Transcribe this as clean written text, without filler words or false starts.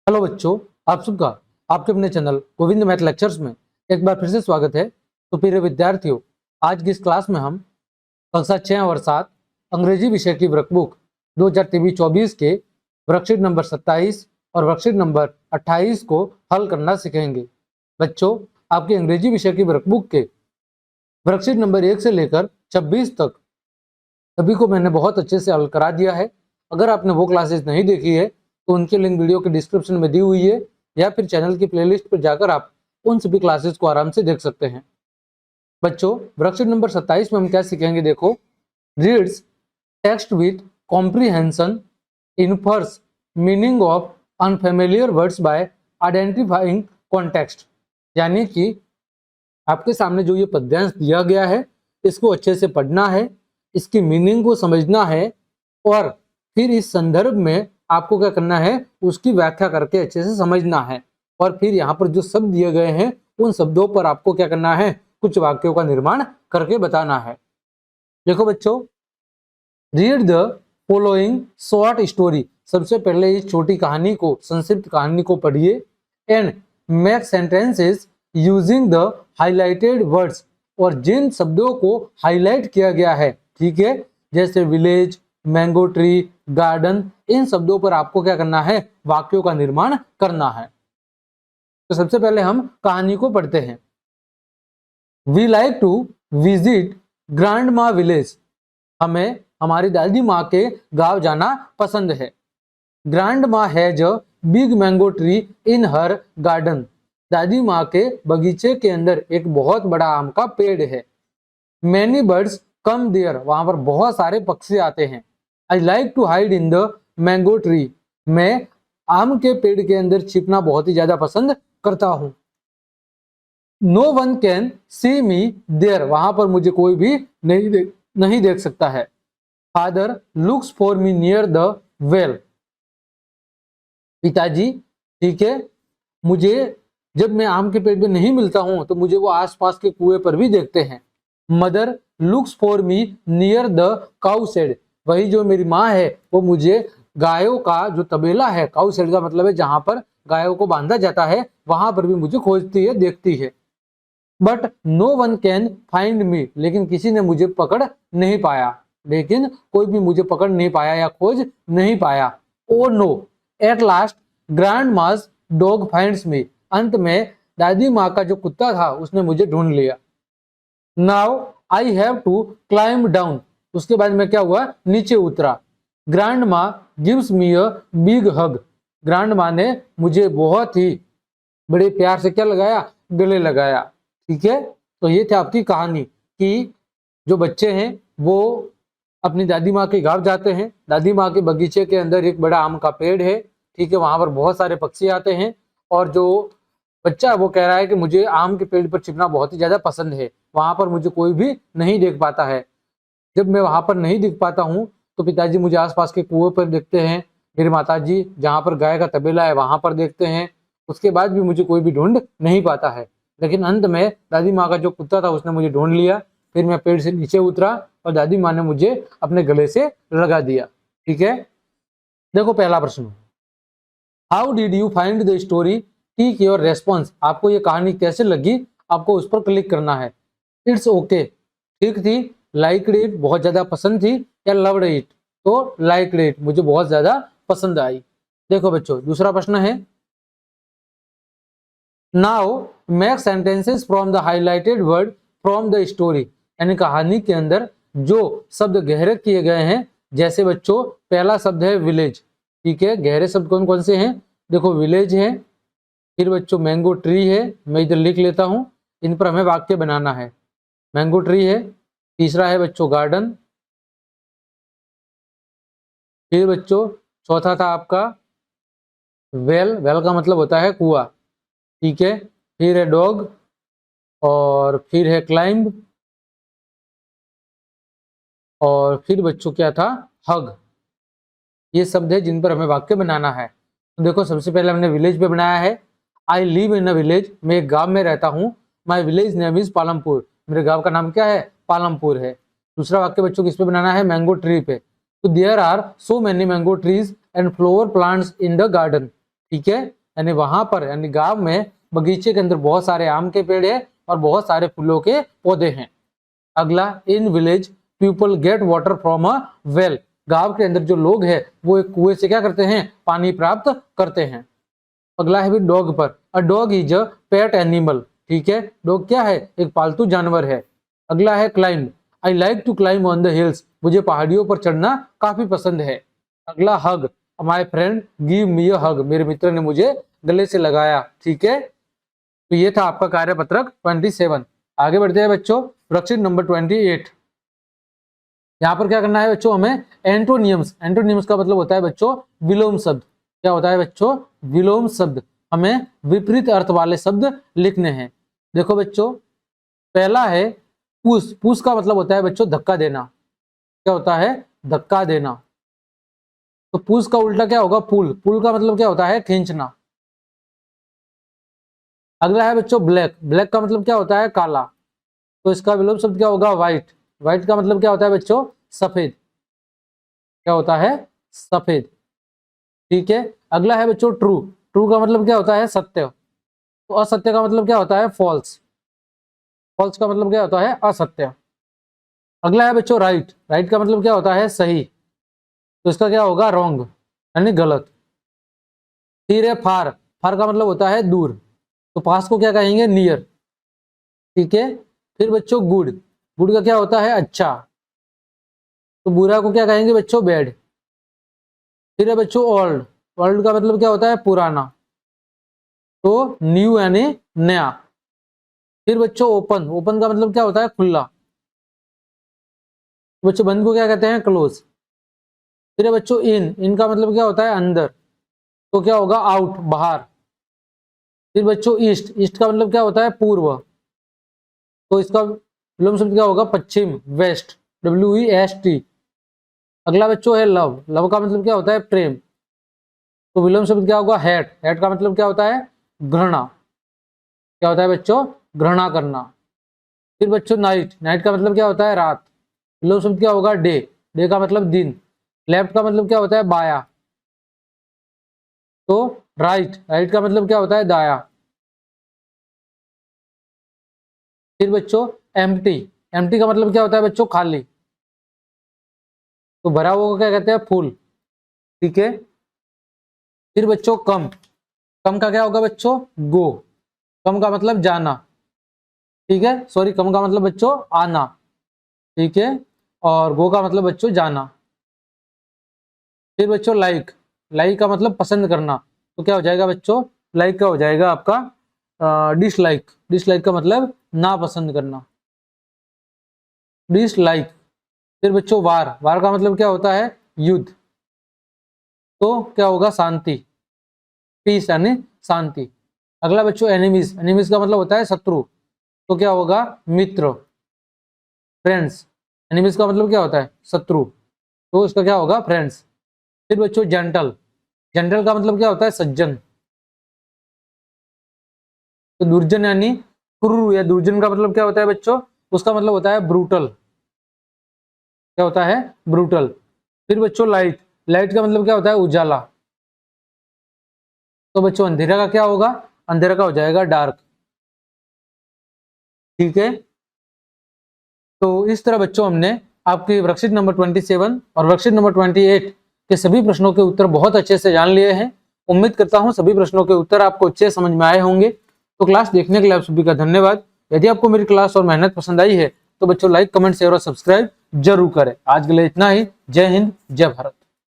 Hello बच्चों, आप सबका आपके अपने चैनल गोविंद मैथ लेक्चर्स में एक बार फिर से स्वागत है। तो प्रिय विद्यार्थियों, आज की इस क्लास में हम कक्षा 6 और 7 अंग्रेजी विषय की वर्कबुक 2023-24 के वर्कशीट नंबर 27 और वर्कशीट नंबर 28 को हल करना सीखेंगे। बच्चों, आपकी अंग्रेजी विषय की वर्कबुक के वर्कशीट नंबर 1 से लेकर 26 तक सभी को मैंने बहुत अच्छे से हल करा दिया है। अगर आपने वो क्लासेस नहीं देखी है तो उनकी लिंक वीडियो के डिस्क्रिप्शन में दी हुई है, या फिर चैनल की प्लेलिस्ट पर जाकर आप उन सभी क्लासेस को आराम से देख सकते हैं। बच्चों, वर्कशीट नंबर 27 में हम क्या सीखेंगे, देखो। Reads text with comprehension, infers meaning of unfamiliar words by identifying context. यानी कि आपके सामने जो ये पद्यांश दिया गया है, इसको अच्छे से पढ़ना है, इसकी मीनिंग को समझना है, और फिर इस संदर्भ में आपको क्या करना है, उसकी व्याख्या करके अच्छे से समझना है। और फिर यहाँ पर जो शब्द दिए गए हैं, उन शब्दों पर आपको क्या करना है, कुछ वाक्यों का निर्माण करके बताना है। देखो बच्चों, read the following short story. सबसे पहले इस छोटी कहानी को, संक्षिप्त कहानी को पढ़िए। And make sentences using the highlighted words. और जिन शब्दों को हाईलाइट किया गया है, ठीक है, जैसे विलेज, मैंगो ट्री, गार्डन, इन शब्दों पर आपको क्या करना है, वाक्यों का निर्माण करना है। तो सबसे पहले हम कहानी को पढ़ते हैं। We like to visit grandma village. हमें हमारी दादी माँ के गांव जाना पसंद है। ग्रैंड माँ has a big mango tree in her garden. दादी माँ के बगीचे के अंदर एक बहुत बड़ा आम का पेड़ है। Many birds come there. वहां पर बहुत सारे पक्षी आते हैं। I like to hide in the mango tree. मैं आम के पेड़ के अंदर छिपना बहुत ही ज्यादा पसंद करता हूँ। No one can see me there. वहां पर मुझे कोई भी नहीं देख सकता है। Father looks for me near the well. पिताजी, ठीक है, मुझे जब मैं आम के पेड़ में नहीं मिलता हूं तो मुझे वो आसपास के कुएं पर भी देखते हैं। Mother looks for me near the cow shade. वही जो मेरी माँ है वो मुझे गायों का जो तबेला है, काउ शेड का मतलब है जहां पर गायों को बांधा जाता है, वहां पर भी मुझे खोजती है, देखती है। But no one can find me. लेकिन किसी ने मुझे पकड़ नहीं पाया। लेकिन कोई भी मुझे पकड़ नहीं पाया या खोज नहीं पाया। Oh no, at last grandma's dog finds me. अंत में दादी माँ का जो कुत्ता था उसने मुझे ढूंढ लिया। Now I have to climb down. उसके बाद में क्या हुआ, नीचे उतरा। Grandma gives me a big hug. Grandma ने मुझे बहुत ही बड़े प्यार से क्या लगाया, गले लगाया। ठीक है, तो ये थी आपकी कहानी कि जो बच्चे हैं वो अपनी दादी माँ के गांव जाते हैं। दादी माँ के बगीचे के अंदर एक बड़ा आम का पेड़ है, ठीक है, वहां पर बहुत सारे पक्षी आते हैं। और जो बच्चा है वो कह रहा है कि मुझे आम के पेड़ पर छिपना बहुत ही ज्यादा पसंद है, वहां पर मुझे कोई भी नहीं देख पाता है। जब मैं वहां पर नहीं दिख पाता हूँ तो पिताजी मुझे आसपास के कुएं पर देखते हैं, मेरी माताजी जहाँ पर गाय का तबेला है वहां पर देखते हैं। उसके बाद भी मुझे कोई भी ढूंढ नहीं पाता है। लेकिन अंत में दादी माँ का जो कुत्ता था उसने मुझे ढूंढ लिया। फिर मैं पेड़ से नीचे उतरा और दादी माँ ने मुझे अपने गले से लगा दिया। ठीक है, देखो पहला प्रश्न, how did you find the story, tick your response. आपको ये कहानी कैसे लगी, आपको उस पर क्लिक करना है। इट्स ओके, ठीक थी। लाइक्ड इट, बहुत ज्यादा पसंद थी। या लव्ड इट, तो लाइक्ड इट, मुझे बहुत ज्यादा पसंद आई। देखो बच्चों, दूसरा प्रश्न है, now make sentences from the highlighted word from the story. यानी कहानी के अंदर जो शब्द गहरे किए गए हैं, जैसे बच्चों पहला शब्द है विलेज। ठीक है, गहरे शब्द कौन कौन से हैं, देखो विलेज है, फिर बच्चों मैंगो ट्री है, मैं इधर लिख लेता हूं, इन पर हमें वाक्य बनाना है। मैंगो ट्री है, तीसरा है बच्चों गार्डन, फिर बच्चों चौथा था आपका वेल, वेल का मतलब होता है कुआं। ठीक है, फिर है डॉग, और फिर है क्लाइंब, और फिर बच्चों क्या था, हग। ये शब्द है जिन पर हमें वाक्य बनाना है। तो देखो सबसे पहले हमने विलेज पे बनाया है। I live in a village, मैं एक गांव में रहता हूँ। My village name is Palampur, मेरे गांव का नाम क्या है, पालमपुर है। दूसरा वाक्य बच्चों किस पे बनाना है, मैंगो ट्री पे। तो there are so many mango trees and flower plants in the garden. ठीक है, यानी वहां पर यानी गांव में बगीचे के अंदर बहुत सारे आम के पेड़ है और बहुत सारे फूलों के पौधे हैं। अगला, in village people get water from a well. गांव के अंदर जो लोग हैं वो एक कुएं से क्या करते हैं, पानी प्राप्त करते हैं। अगला है भी डॉग पर, a dog is a pet animal. ठीक है, डॉग क्या है, एक पालतू जानवर है। अगला है climb, I like to climb on the hills. मुझे पहाड़ियों पर चढ़ना काफी पसंद है। अगला hug, my friend give me a hug. मेरे मित्र ने मुझे गले से लगाया। ठीक है, तो ये था आपका कार्यपत्रक 27। आगे बढ़ते हैं बच्चों, वर्कशीट नंबर 28। यहाँ पर क्या करना है बच्चों, हमें एंटोनियम्स। एंटोनियम्स का मतलब होता है बच्चों विलोम शब्द। क्या होता है बच्चों, विलोम शब्द। हमें विपरीत अर्थ वाले शब्द लिखने हैं। देखो बच्चों, पहला है पुश। पुश का मतलब होता है बच्चों धक्का देना। क्या होता है, धक्का देना। तो पुश का उल्टा क्या होगा, पुल। पुल का मतलब क्या होता है, खींचना। अगला है बच्चों ब्लैक। ब्लैक का मतलब क्या होता है, काला। तो इसका विलोम शब्द क्या होगा, व्हाइट। व्हाइट का मतलब क्या होता है बच्चों, सफेद। क्या होता है, सफेद। ठीक है, अगला है बच्चों ट्रू। ट्रू का मतलब क्या होता है, सत्य। तो असत्य का मतलब क्या होता है, फॉल्स। फॉल्स का मतलब क्या होता है, असत्य। अगला है बच्चों राइट। राइट का मतलब क्या होता है, सही। तो इसका क्या होगा, रॉन्ग यानी गलत। फिर है फार। फार का मतलब होता है दूर। तो पास को क्या कहेंगे, नियर। ठीक है, फिर बच्चों गुड। गुड का क्या होता है, अच्छा। तो बुरा को क्या कहेंगे बच्चों, बैड। फिर है बच्चों ओल्ड। ओल्ड का मतलब क्या होता है, पुराना। तो न्यू यानी नया। फिर बच्चों ओपन। ओपन का मतलब क्या होता है, खुला। बच्चों बंद को क्या कहते हैं, क्लोज। फिर है बच्चों इन। इन का मतलब क्या होता है, अंदर। तो क्या होगा, आउट, बाहर। फिर बच्चों ईस्ट। ईस्ट का मतलब क्या होता है, पूर्व। तो इसका विलोम शब्द क्या होगा, पश्चिम, वेस्ट। WEST। अगला बच्चों है लव। लव का मतलब क्या होता है, प्रेम। तो विलोम शब्द क्या होगा, हेट। हेट का मतलब क्या होता है, घृणा। क्या होता है बच्चों, घृणा करना। फिर बच्चों नाइट। नाइट का मतलब क्या होता है, रात। विलोम शब्द क्या होगा, डे। डे का मतलब दिन। लेफ्ट का मतलब क्या होता है, बाया। तो राइट। राइट का मतलब क्या होता है, दाया। फिर बच्चों एम्प्टी। एम्प्टी का मतलब क्या होता है बच्चों, खाली। तो भरा हुआ को क्या कहते हैं, फुल। ठीक है, फिर बच्चों कम। कम का क्या होगा बच्चों, गो। कम का मतलब जाना। ठीक है, सॉरी, कम का मतलब बच्चों आना। ठीक है, और गो का मतलब बच्चों जाना। फिर बच्चों लाइक। लाइक का मतलब पसंद करना। तो क्या हो जाएगा बच्चों, लाइक का हो जाएगा आपका डिसलाइक। डिसलाइक का मतलब ना पसंद करना, डिसलाइक। फिर बच्चों वार। वार का मतलब क्या होता है, युद्ध। तो क्या होगा, शांति, पीस यानी शांति। अगला बच्चों एनिमीज। एनिमीज का मतलब होता है शत्रु। तो क्या होगा, मित्र, फ्रेंड्स। एनिमीज का मतलब क्या होता है, शत्रु। तो इसका क्या होगा, फ्रेंड्स। फिर बच्चों जेंटल। जेंटल का मतलब क्या होता है, सज्जन। तो दुर्जन यानी क्रूर या दुर्जन का मतलब क्या होता है बच्चों, उसका मतलब होता है ब्रूटल। क्या होता है, ब्रूटल। फिर बच्चों लाइट। लाइट का मतलब क्या होता है, उजाला। तो बच्चों अंधेरा का क्या होगा, अंधेरा का हो जाएगा डार्क। ठीक है, तो इस तरह बच्चों हमने आपके वर्कशीट नंबर 27 और वर्कशीट नंबर 28 के सभी प्रश्नों के उत्तर बहुत अच्छे से जान लिए हैं। उम्मीद करता हूं सभी प्रश्नों के उत्तर आपको अच्छे समझ में आए होंगे। तो क्लास देखने के लिए आप सभी का धन्यवाद। यदि आपको मेरी क्लास और मेहनत पसंद आई है तो बच्चों लाइक, कमेंट, शेयर और सब्सक्राइब जरूर करें। आज के लिए इतना ही। जय हिंद, जय भारत।